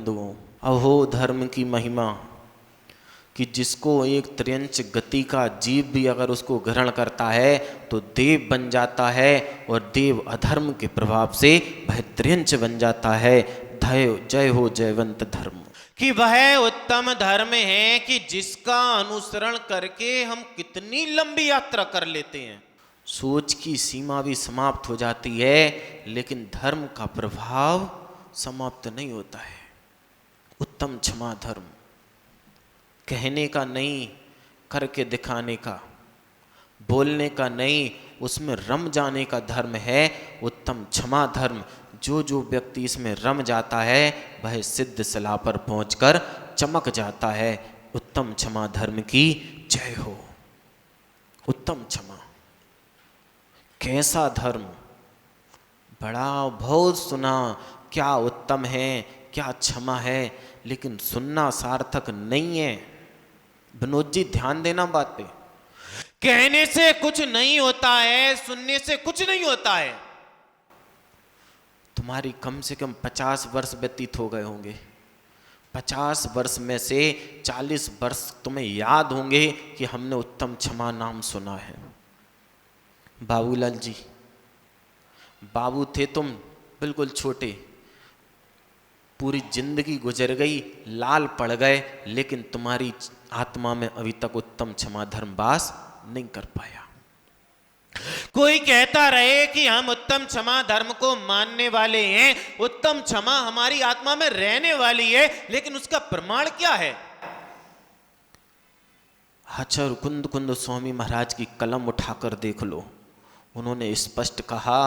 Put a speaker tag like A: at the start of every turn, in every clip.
A: बंधुओं, अहो धर्म की महिमा कि जिसको एक त्र्यंच गति का जीव भी अगर उसको ग्रहण करता है तो देव बन जाता है, और देव अधर्म के प्रभाव से वह त्र्यंच बन जाता है। जय हो जयवंत धर्म,
B: कि वह उत्तम धर्म है कि जिसका अनुसरण करके हम कितनी लंबी यात्रा कर लेते हैं।
A: सोच की सीमा भी समाप्त हो जाती है, लेकिन धर्म का प्रभाव समाप्त नहीं होता है। उत्तम क्षमा धर्म कहने का नहीं, करके दिखाने का, बोलने का नहीं, उसमें रम जाने का धर्म है उत्तम क्षमा धर्म। जो जो व्यक्ति इसमें रम जाता है वह सिद्ध सलाह पर पहुंचकर चमक जाता है। उत्तम क्षमा धर्म की जय हो। उत्तम क्षमा कैसा धर्म, बड़ा बहुत सुना क्या उत्तम है, क्या क्षमा है, लेकिन सुनना सार्थक नहीं है। विनोद जी ध्यान देना बात पे।
B: कहने से कुछ नहीं होता है, सुनने से कुछ नहीं होता है।
A: तुम्हारी कम से कम 50 वर्ष व्यतीत हो गए होंगे। 50 वर्ष में से 40 वर्ष तुम्हें याद होंगे कि हमने उत्तम क्षमा नाम सुना है। बाबूलाल जी, बाबू थे तुम बिल्कुल छोटे, पूरी जिंदगी गुजर गई, लाल पड़ गए, लेकिन तुम्हारी आत्मा में अभी तक उत्तम क्षमा धर्म वास नहीं कर पाया।
B: कोई कहता रहे कि हम उत्तम क्षमा धर्म को मानने वाले हैं, उत्तम क्षमा हमारी आत्मा में रहने वाली है, लेकिन उसका प्रमाण क्या है?
A: आचार्य कुंद कुंद स्वामी महाराज की कलम उठाकर देख लो। उन्होंने स्पष्ट कहा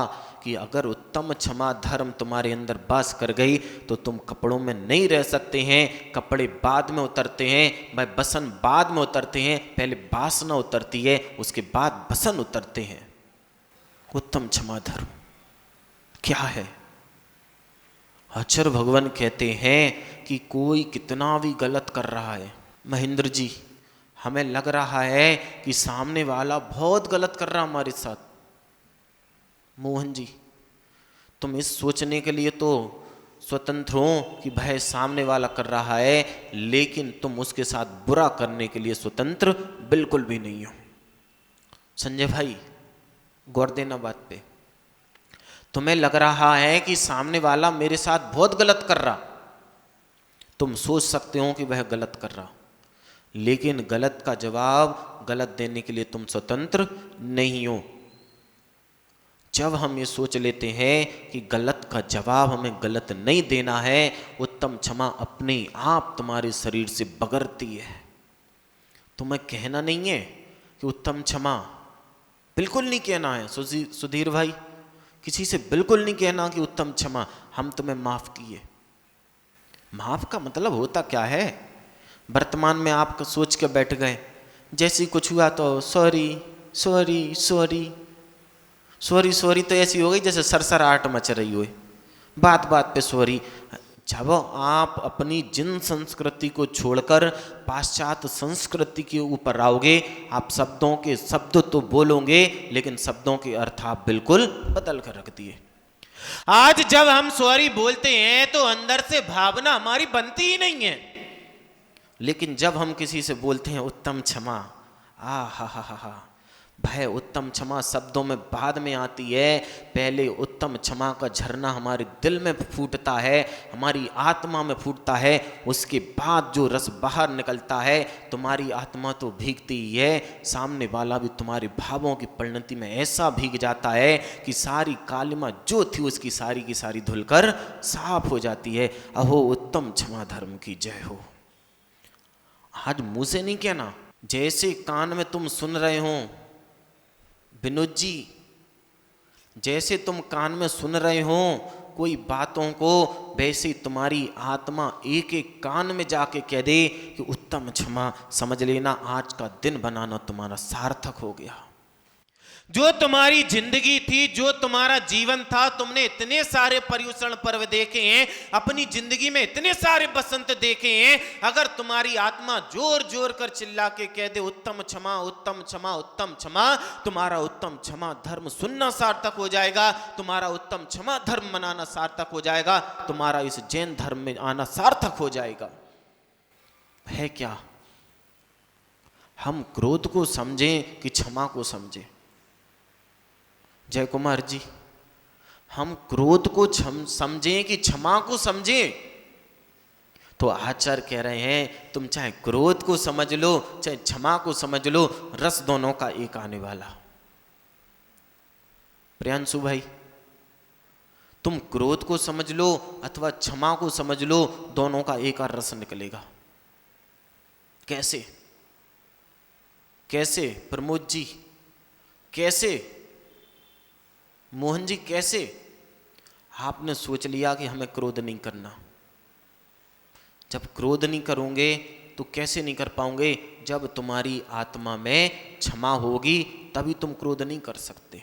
A: कि अगर उत्तम क्षमा धर्म तुम्हारे अंदर वास कर गई तो तुम कपड़ों में नहीं रह सकते हैं। कपड़े बाद में उतरते हैं, वह बसन बाद में उतरते हैं। पहले वासना उतरती है, उसके बाद बसन उतरते हैं। उत्तम क्षमा धर्म क्या है? आचार्य भगवान कहते हैं कि कोई कितना भी गलत कर रहा है, महेंद्र जी हमें लग रहा है कि सामने वाला बहुत गलत कर रहा हमारे साथ, मोहन जी तुम इस सोचने के लिए तो स्वतंत्र हो कि भाई सामने वाला कर रहा है, लेकिन तुम उसके साथ बुरा करने के लिए स्वतंत्र बिल्कुल भी नहीं हो। संजय भाई गौर देना बात पे। तुम्हें लग रहा है कि सामने वाला मेरे साथ बहुत गलत कर रहा, तुम सोच सकते हो कि वह गलत कर रहा, लेकिन गलत का जवाब गलत देने के लिए तुम स्वतंत्र नहीं हो। जब हम ये सोच लेते हैं कि गलत का जवाब हमें गलत नहीं देना है, उत्तम क्षमा अपने आप तुम्हारे शरीर से बगरती है। तुम्हें कहना नहीं है कि उत्तम क्षमा, बिल्कुल नहीं कहना है सुधीर भाई, किसी से बिल्कुल नहीं कहना कि उत्तम क्षमा हम तुम्हें माफ किए। माफ का मतलब होता क्या है? वर्तमान में आप सोच के बैठ गए, जैसे कुछ हुआ तो sorry sorry sorry sorry sorry, तो ऐसी हो गई जैसे सरसराहट मच रही हो, बात बात पे सॉरी। जब आप अपनी जिन संस्कृति को छोड़कर पाश्चात्य संस्कृति के ऊपर आओगे, आप शब्दों के शब्द तो बोलोगे, लेकिन शब्दों के अर्थ आप बिल्कुल बदल कर रख दिए।
B: आज जब हम सॉरी बोलते हैं तो अंदर से भावना हमारी बनती ही नहीं है,
A: लेकिन जब हम किसी से बोलते हैं उत्तम क्षमा, आ हा भय उत्तम क्षमा शब्दों में बाद में आती है। पहले उत्तम क्षमा का झरना हमारे दिल में फूटता है, हमारी आत्मा में फूटता है, उसके बाद जो रस बाहर निकलता है, तुम्हारी आत्मा तो भीगती ही है, सामने वाला भी तुम्हारे भावों की परिणति में ऐसा भीग जाता है कि सारी कालिमा जो थी उसकी सारी की सारी धुलकर साफ हो जाती है। अहो उत्तम क्षमा धर्म की जय हो। आज मुंह से नहीं कहना, जैसे कान में तुम सुन रहे हो विनोद जी, जैसे तुम कान में सुन रहे हो कोई बातों को, वैसे ही तुम्हारी आत्मा एक एक कान में जाके कह दे कि उत्तम क्षमा, समझ लेना आज का दिन बनाना तुम्हारा सार्थक हो गया।
B: जो तुम्हारी जिंदगी थी, जो तुम्हारा जीवन था, तुमने इतने सारे पर्यूषण पर्व देखे हैं, अपनी जिंदगी में इतने सारे बसंत देखे हैं। अगर तुम्हारी आत्मा जोर जोर कर चिल्ला के कह दे उत्तम क्षमा, उत्तम क्षमा, उत्तम क्षमा, तुम्हारा उत्तम क्षमा धर्म सुनना सार्थक हो जाएगा, तुम्हारा उत्तम क्षमा धर्म मनाना सार्थक हो जाएगा, तुम्हारा इस जैन धर्म में आना सार्थक हो जाएगा। है क्या? हम क्रोध को समझें कि क्षमा को समझें? जय कुमार जी, हम क्रोध को समझें कि क्षमा को समझें? तो आचार्य कह रहे हैं तुम चाहे क्रोध को समझ लो चाहे क्षमा को समझ लो, रस दोनों का एक आने वाला। प्रियांशु भाई, तुम क्रोध को समझ लो अथवा क्षमा को समझ लो, दोनों का एक और रस निकलेगा। कैसे? कैसे प्रमोद जी? कैसे मोहन जी? कैसे? आपने सोच लिया कि हमें क्रोध नहीं करना। जब क्रोध नहीं करोगे तो कैसे नहीं कर पाओगे? जब तुम्हारी आत्मा में क्षमा होगी तभी तुम क्रोध नहीं कर सकते।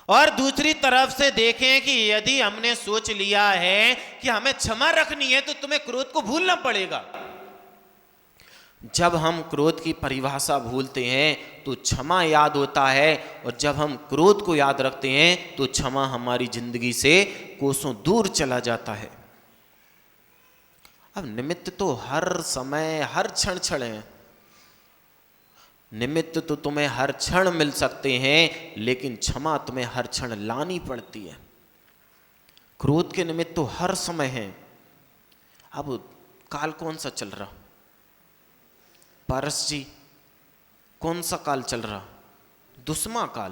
B: और दूसरी तरफ से देखें कि यदि हमने सोच लिया है कि हमें क्षमा रखनी है तो तुम्हें क्रोध को भूलना पड़ेगा। जब हम क्रोध की परिभाषा भूलते हैं तो क्षमा याद होता है, और जब हम क्रोध को याद रखते हैं तो क्षमा हमारी जिंदगी से कोसों दूर चला जाता है। अब निमित्त तो हर समय हर क्षण क्षण है, निमित्त तो तुम्हें हर क्षण मिल सकते हैं, लेकिन क्षमा तुम्हें हर क्षण लानी पड़ती है। क्रोध के निमित्त तो हर समय है। अब काल कौन सा चल रहा? पारस जी, कौन सा काल चल रहा? दुश्मन काल।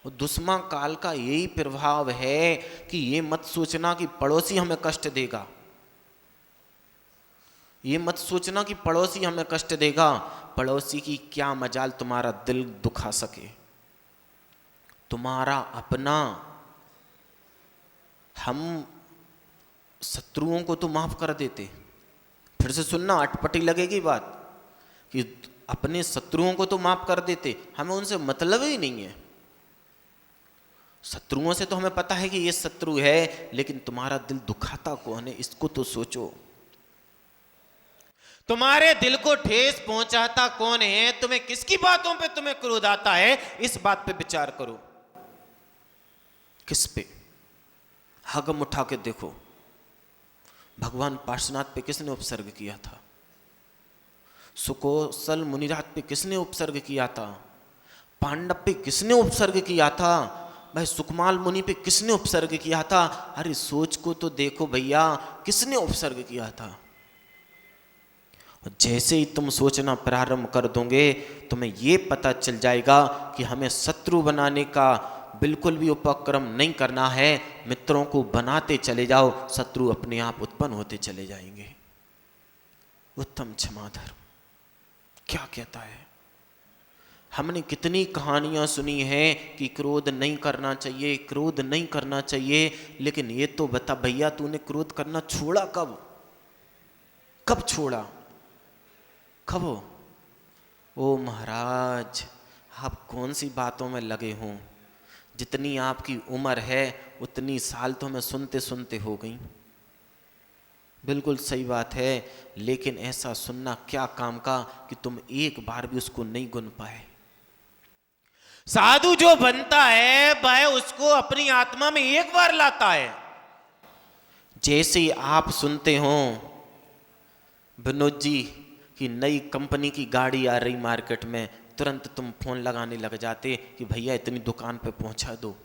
B: और दुश्मन काल का यही प्रभाव है कि ये मत सोचना कि पड़ोसी हमें कष्ट देगा, ये मत सोचना कि पड़ोसी हमें कष्ट देगा। पड़ोसी की क्या मजाल तुम्हारा दिल दुखा सके। तुम्हारा अपना, हम शत्रुओं को तो माफ कर देते। फिर से सुनना, अटपटी लगेगी बात, कि अपने शत्रुओं को तो माफ कर देते, हमें उनसे मतलब ही नहीं है। शत्रुओं से तो हमें पता है कि ये शत्रु है, लेकिन तुम्हारा दिल दुखाता कौन है, इसको तो सोचो। तुम्हारे दिल को ठेस पहुंचाता कौन है? तुम्हें किसकी बातों पे तुम्हें क्रोध आता है, इस बात पे विचार करो। किस पे? हगम उठा के देखो। भगवान पार्श्वनाथ पे किसने उपसर्ग किया था? सुकोसल मुनिराज पे किसने उपसर्ग किया था? पांडव पे किसने उपसर्ग किया था? भाई सुकमाल मुनि पे किसने उपसर्ग किया था? अरे सोच को तो देखो भैया, किसने उपसर्ग किया था? जैसे ही तुम सोचना प्रारंभ कर दोगे, तुम्हें ये पता चल जाएगा कि हमें शत्रु बनाने का बिल्कुल भी उपक्रम नहीं करना है। मित्रों को बनाते चले जाओ, शत्रु अपने आप उत्पन्न होते चले जाएंगे। उत्तम क्षमा धर्म क्या कहता है? हमने कितनी कहानियां सुनी हैं कि क्रोध नहीं करना चाहिए, क्रोध नहीं करना चाहिए, लेकिन ये तो बता भैया, तूने क्रोध करना छोड़ा कब? कब छोड़ा? कब? ओ महाराज, आप कौन सी बातों में लगे हों? जितनी आपकी उम्र है उतनी साल तो हमें सुनते सुनते हो गई। बिल्कुल सही बात है, लेकिन ऐसा सुनना क्या काम का कि तुम एक बार भी उसको नहीं गुन पाए। साधु जो बनता है वह उसको अपनी आत्मा में एक बार लाता है।
A: जैसे ही आप सुनते हो विनोद जी कि नई कंपनी की गाड़ी आ रही मार्केट में, तुरंत तुम फोन लगाने लग जाते कि भैया इतनी दुकान पे पहुंचा दो।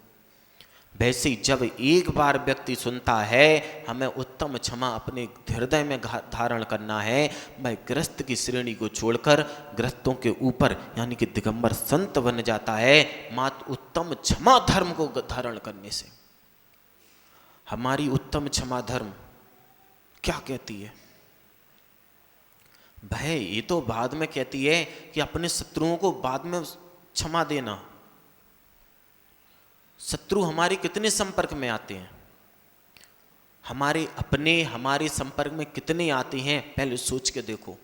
A: वैसे ही जब एक बार व्यक्ति सुनता है हमें उत्तम क्षमा अपने हृदय में धारण करना है, मैं गृहस्थ की श्रेणी को छोड़कर गृहस्थों के ऊपर यानी कि दिगंबर संत बन जाता है, मात्र उत्तम क्षमा धर्म को धारण करने से। हमारी उत्तम क्षमा धर्म क्या कहती है? भाई ये तो बाद में कहती है कि अपने शत्रुओं को बाद में क्षमा देना। शत्रु हमारे कितने संपर्क में आते हैं? हमारे अपने हमारे संपर्क में कितने आते हैं, पहले सोच के देखो।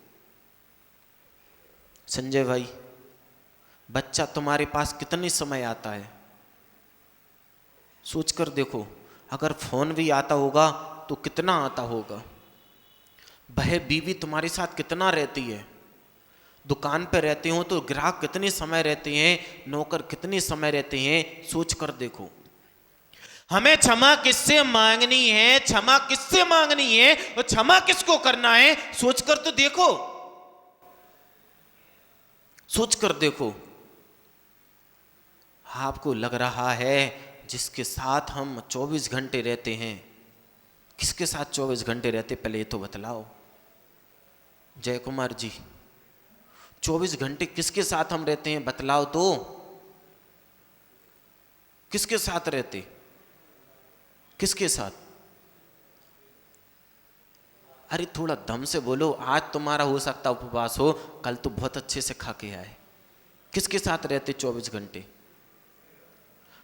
A: संजय भाई,
B: बच्चा तुम्हारे पास कितने समय आता है, सोच कर देखो। अगर फोन भी आता होगा तो कितना आता होगा। वह बीवी तुम्हारे साथ कितना रहती है, दुकान पर रहते हो तो ग्राहक कितने समय रहते हैं, नौकर कितने समय रहते हैं, सोच कर देखो। हमें क्षमा किससे मांगनी है, क्षमा किससे मांगनी है और क्षमा किसको करना है, सोच कर तो देखो, सोच कर देखो। आपको लग रहा है जिसके साथ हम 24 घंटे रहते हैं, किसके साथ 24 घंटे रहते, पहले ये तो बतलाओ जय कुमार जी। 24 घंटे किसके साथ हम रहते हैं, बतलाओ तो, किसके साथ रहते, किसके साथ? अरे थोड़ा दम से बोलो। आज तुम्हारा हो सकता उपवास हो, कल तो बहुत अच्छे से खा के आए। किसके साथ रहते 24 घंटे?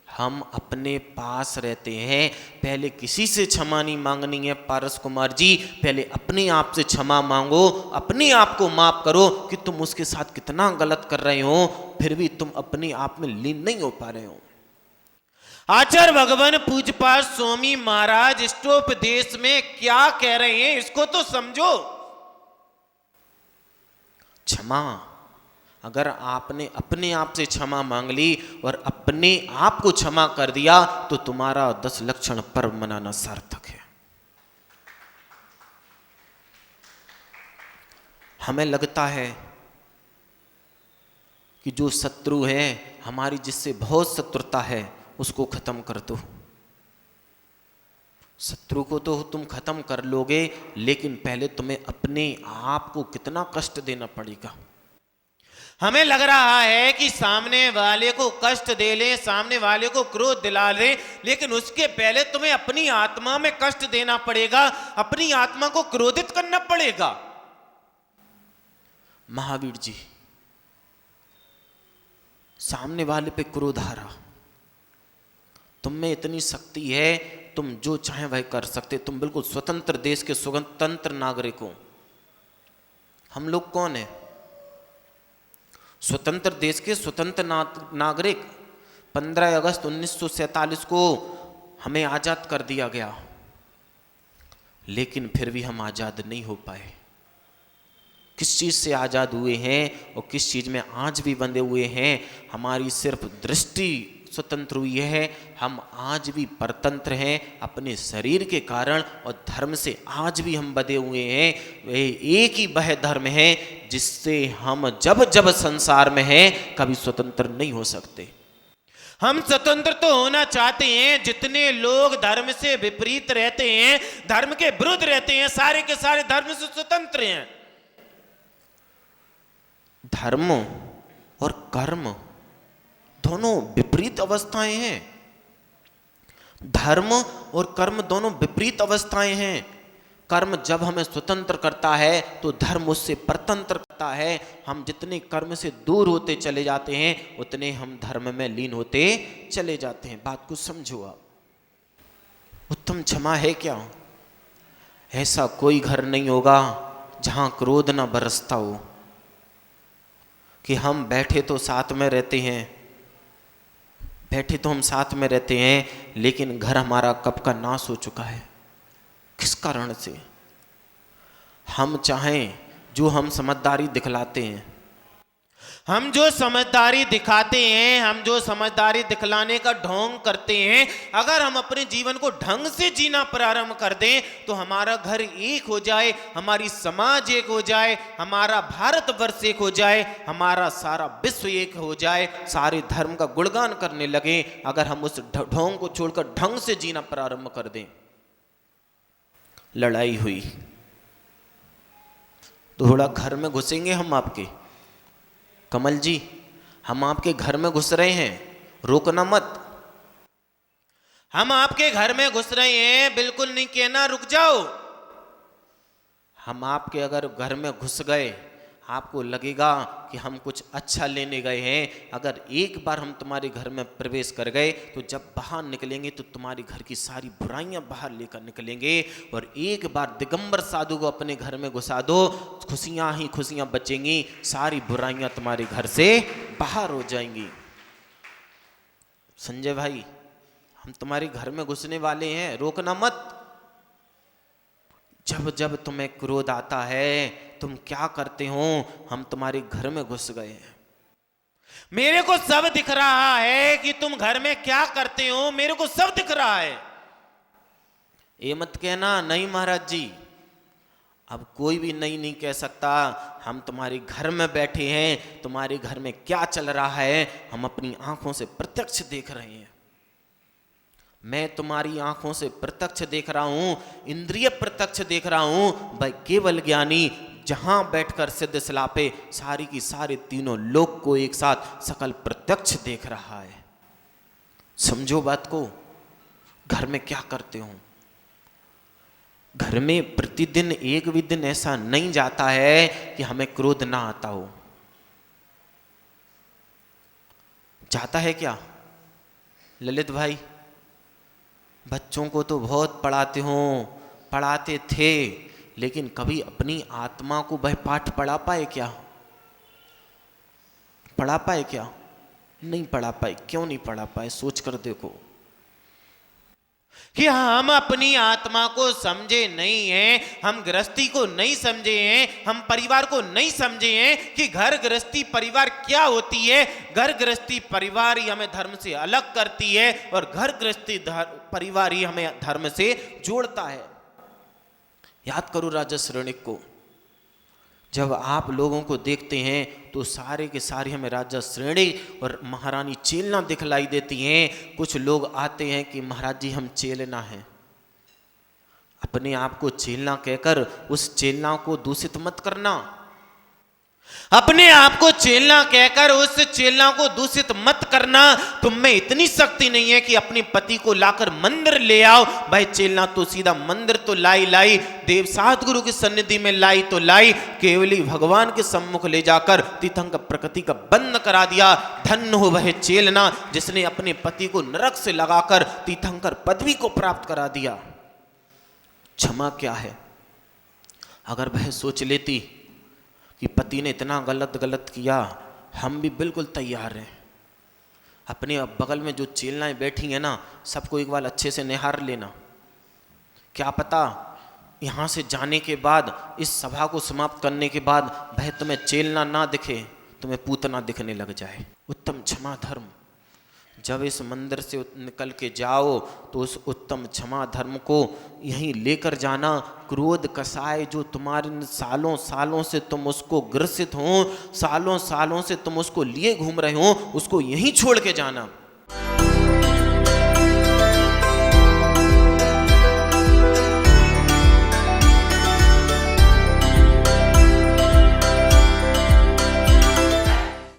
B: हम अपने पास रहते हैं। पहले किसी से क्षमा नहीं मांगनी है पारस कुमार जी, पहले अपने आप से क्षमा मांगो, अपने आप को माफ करो कि तुम उसके साथ कितना गलत कर रहे हो, फिर भी तुम अपने आप में लीन नहीं हो पा रहे हो। आचार्य भगवान पूज्यपाद स्वामी महाराज इष्टोपदेश में क्या कह रहे हैं, इसको तो समझो। क्षमा, अगर आपने अपने आप से क्षमा मांग ली और अपने आप को क्षमा कर दिया तो तुम्हारा 10 लक्षण पर्व मनाना सार्थक है। हमें लगता है कि जो शत्रु है हमारी, जिससे बहुत शत्रुता है, उसको खत्म कर दो। शत्रु को तो तुम खत्म कर लोगे, लेकिन पहले तुम्हें अपने आप को कितना कष्ट देना पड़ेगा। हमें लग रहा है कि सामने वाले को कष्ट दे ले, सामने वाले को क्रोध दिला ले, लेकिन उसके पहले तुम्हें अपनी आत्मा में कष्ट देना पड़ेगा, अपनी आत्मा को क्रोधित करना पड़ेगा। महावीर जी, सामने वाले पे क्रोध आ रहा, तुम में इतनी शक्ति है, तुम जो चाहे वह कर सकते, तुम बिल्कुल स्वतंत्र देश के स्वतंत्र नागरिक हो। हम लोग कौन है? स्वतंत्र देश के स्वतंत्र नागरिक। 15 अगस्त 1947 को हमें आजाद कर दिया गया, लेकिन फिर भी हम आजाद नहीं हो पाए। किस चीज से आजाद हुए हैं और किस चीज में आज भी बंधे हुए हैं? हमारी सिर्फ दृष्टि स्वतंत्र हुई है, हम आज भी परतंत्र हैं अपने शरीर के कारण, और धर्म से आज भी हम बंधे हुए हैं। वह एक ही वह धर्म है जिससे हम जब जब संसार में हैं कभी स्वतंत्र नहीं हो सकते। हम स्वतंत्र तो होना चाहते हैं। जितने लोग धर्म से विपरीत रहते हैं, धर्म के विरुद्ध रहते हैं, सारे के सारे धर्म से स्वतंत्र हैं। धर्म और कर्म दोनों विपरीत अवस्थाएं हैं। धर्म और कर्म दोनों विपरीत अवस्थाएं हैं। कर्म जब हमें स्वतंत्र करता है तो धर्म उससे परतंत्र करता है। हम जितने कर्म से दूर होते चले जाते हैं उतने हम धर्म में लीन होते चले जाते हैं। बात को समझो आप। उत्तम क्षमा है क्या? ऐसा कोई घर नहीं होगा जहां क्रोध ना बरसता हो, कि हम बैठे तो साथ में रहते हैं, बैठे तो हम साथ में रहते हैं, लेकिन घर हमारा कब का नाश हो चुका है। किस कारण से? हम चाहें जो हम समझदारी दिखलाते हैं, हम जो समझदारी दिखाते हैं, हम जो समझदारी दिखलाने का ढोंग करते हैं, अगर हम अपने जीवन को ढंग से जीना प्रारंभ कर दें तो हमारा घर एक हो जाए, हमारी समाज एक हो जाए, हमारा भारतवर्ष एक हो जाए, हमारा सारा विश्व एक हो जाए, सारे धर्म का गुणगान करने लगे, अगर हम उस ढोंग को छोड़कर ढंग से जीना प्रारंभ कर दें। लड़ाई हुई, थोड़ा घर में घुसेंगे हम आपके। कमल जी, हम आपके घर में घुस रहे हैं, रोकना मत। हम आपके घर में घुस रहे हैं, बिल्कुल नहीं कहना रुक जाओ। हम आपके अगर घर में घुस गए, आपको लगेगा कि हम कुछ अच्छा लेने गए हैं। अगर एक बार हम तुम्हारे घर में प्रवेश कर गए तो जब बाहर निकलेंगे तो तुम्हारे घर की सारी बुराइयां बाहर लेकर निकलेंगे। और एक बार दिगंबर साधु को अपने घर में घुसा दो, खुशियां ही खुशियां बचेंगी, सारी बुराइयां तुम्हारे घर से बाहर हो जाएंगी। संजय भाई, हम तुम्हारे घर में घुसने वाले हैं, रोकना मत। जब जब तुम्हें क्रोध आता है तुम क्या करते हो? हम तुम्हारे घर में घुस गए हैं। मेरे को सब दिख रहा है कि तुम घर में क्या करते हो, मेरे को सब दिख रहा है। ये मत कहना नहीं महाराज जी, अब कोई भी नहीं कह सकता। हम तुम्हारे घर में बैठे हैं, तुम्हारे घर में क्या चल रहा है हम अपनी आंखों से प्रत्यक्ष देख रहे हैं। मैं तुम्हारी आंखों से प्रत्यक्ष देख रहा हूं, इंद्रिय प्रत्यक्ष देख रहा हूं। भाई केवल ज्ञानी जहां बैठकर सिद्ध सिलापे सारी की सारे तीनों लोक को एक साथ सकल प्रत्यक्ष देख रहा है। समझो बात को। घर में क्या करते हो? घर में प्रतिदिन एक भी दिन ऐसा नहीं जाता है कि हमें क्रोध ना आता हो। जाता है क्या ललित भाई? बच्चों को तो बहुत पढ़ाते हो, पढ़ाते थे, लेकिन कभी अपनी आत्मा को वह पाठ पढ़ा पाए क्या? पढ़ा पाए क्या? नहीं पढ़ा पाए। क्यों नहीं पढ़ा पाए? सोच कर देखो कि हम अपनी आत्मा को समझे नहीं हैं, हम गृहस्थी को नहीं समझे हैं, हम परिवार को नहीं समझे हैं कि घर गृहस्थी परिवार क्या होती है। घर गृहस्थी परिवार ही हमें धर्म से अलग करती है और घर गृहस्थी परिवार ही हमें धर्म से जोड़ता है। याद करो राजा श्रेणिक को। जब आप लोगों को देखते हैं तो सारे के सारे हमें राजा श्रेणी और महारानी चेलना दिखलाई देती हैं। कुछ लोग आते हैं कि महाराज जी हम चेलना हैं। अपने आप को चेलना कहकर उस चेलना को दूषित मत करना। अपने आप को चेलना कहकर उस चेलना को दूषित मत करना। तुम में इतनी शक्ति नहीं है कि अपने पति को लाकर मंदिर ले आओ। भाई चेलना तो सीधा मंदिर तो लाई देव सतगुरु की सन्निधि में लाई तो लाई, केवली भगवान के सम्मुख ले जाकर तीर्थंकर प्रकृति का बंद करा दिया। धन्य हो वह चेलना जिसने अपने पति को नरक से लगाकर तीर्थंकर पदवी को प्राप्त करा दिया। क्षमा क्या है? अगर वह सोच लेती कि पति ने इतना गलत किया, हम भी बिल्कुल तैयार हैं। अपने बगल में जो चेलनाएं बैठी हैं ना, सबको एक बार अच्छे से निहार लेना। क्या पता यहाँ से जाने के बाद, इस सभा को समाप्त करने के बाद वह तुम्हें चेलना ना दिखे, तुम्हें पूतना दिखने लग जाए। उत्तम क्षमा धर्म। जब इस मंदिर से निकल के जाओ तो उस उत्तम क्षमा धर्म को यहीं लेकर जाना। क्रोध कसाय जो तुम्हारे सालों से तुम उसको ग्रसित हो, सालों से तुम उसको लिए घूम रहे हो, उसको यहीं छोड़ के जाना।